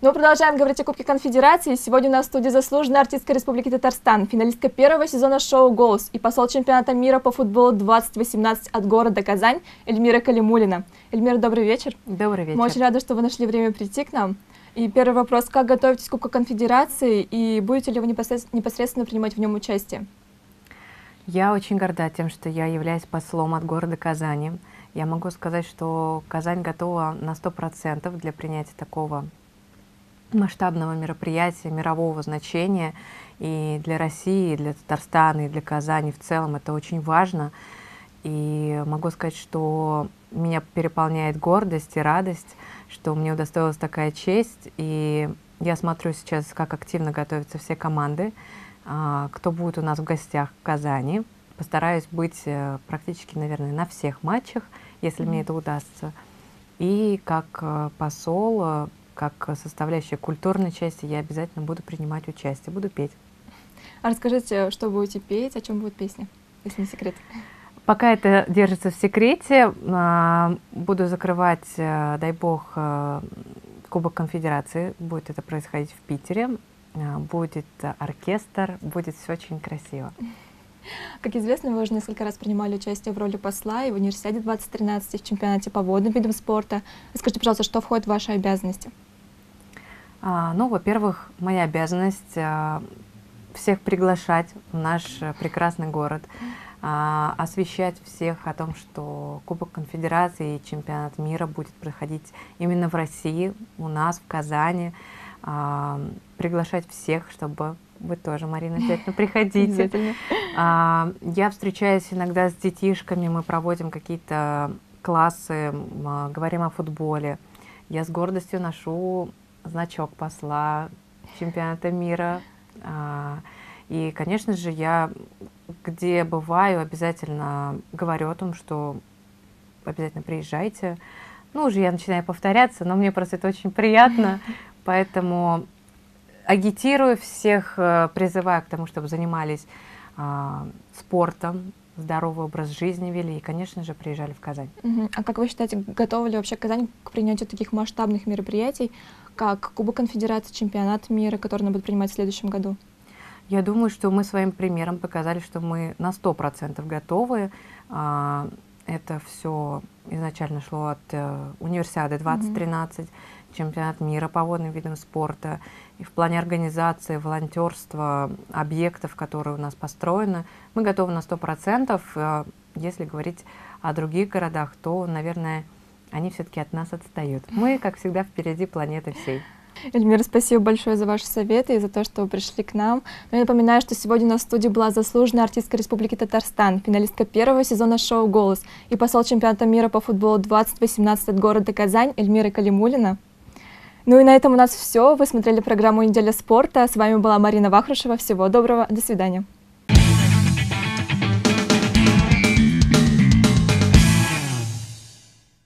Ну, продолжаем говорить о Кубке Конфедерации. Сегодня у нас в студии заслуженная артистка Республики Татарстан, финалистка первого сезона шоу «Голос» и посол чемпионата мира по футболу 2018 от города Казань Эльмира Калимуллина. Эльмира, добрый вечер. Добрый вечер. Мы очень рады, что вы нашли время прийти к нам. И первый вопрос: как готовитесь к Кубку Конфедерации и будете ли вы непосредственно принимать в нем участие? Я очень горда тем, что я являюсь послом от города Казани. Я могу сказать, что Казань готова на 100% для принятия такого масштабного мероприятия, мирового значения. И для России, и для Татарстана, и для Казани в целом это очень важно. И могу сказать, что меня переполняет гордость и радость, что мне удостоилась такая честь. И я смотрю сейчас, как активно готовятся все команды, кто будет у нас в гостях в Казани. Постараюсь быть практически, наверное, на всех матчах, если мне это удастся. И как посол, как составляющая культурной части, я обязательно буду принимать участие, буду петь. А расскажите, что будете петь, о чем будет песня, если не секрет? Пока это держится в секрете, буду закрывать, дай бог, Кубок Конфедерации. Будет это происходить в Питере. Будет оркестр, будет все очень красиво. Как известно, вы уже несколько раз принимали участие в роли посла и в универсиаде 2013, и в чемпионате по водным видам спорта. Скажите, пожалуйста, что входит в ваши обязанности? Ну, во-первых, моя обязанность всех приглашать в наш прекрасный город, освещать всех о том, что Кубок Конфедерации и чемпионат мира будет проходить именно в России, у нас, в Казани. Приглашать всех, чтобы вы тоже, Марина, обязательно приходите. Я встречаюсь иногда с детишками, мы проводим какие-то классы, говорим о футболе. Я с гордостью ношу значок посла чемпионата мира. И, конечно же, я, где бываю, обязательно говорю о том, что обязательно приезжайте. Ну, уже я начинаю повторяться, но мне просто это очень приятно. Поэтому агитирую всех, призываю к тому, чтобы занимались спортом, здоровый образ жизни вели и, конечно же, приезжали в Казань. А как вы считаете, готова ли вообще Казань к принятию таких масштабных мероприятий, как Кубок Конфедерации, чемпионат мира, который она будет принимать в следующем году? Я думаю, что мы своим примером показали, что мы на 100% готовы. Это все изначально шло от универсиады 2013, чемпионат мира по водным видам спорта. И в плане организации, волонтерства, объектов, которые у нас построены, мы готовы на 100%. Если говорить о других городах, то, наверное, они все-таки от нас отстают. Мы, как всегда, впереди планеты всей. Эльмира, спасибо большое за ваши советы и за то, что вы пришли к нам. Но я напоминаю, что сегодня у нас в студии была заслуженная артистка Республики Татарстан, финалистка первого сезона шоу «Голос» и посол чемпионата мира по футболу 2018 от города Казань Эльмира Калимуллина. Ну и на этом у нас все. Вы смотрели программу «Неделя спорта». С вами была Марина Вахрушева. Всего доброго. До свидания.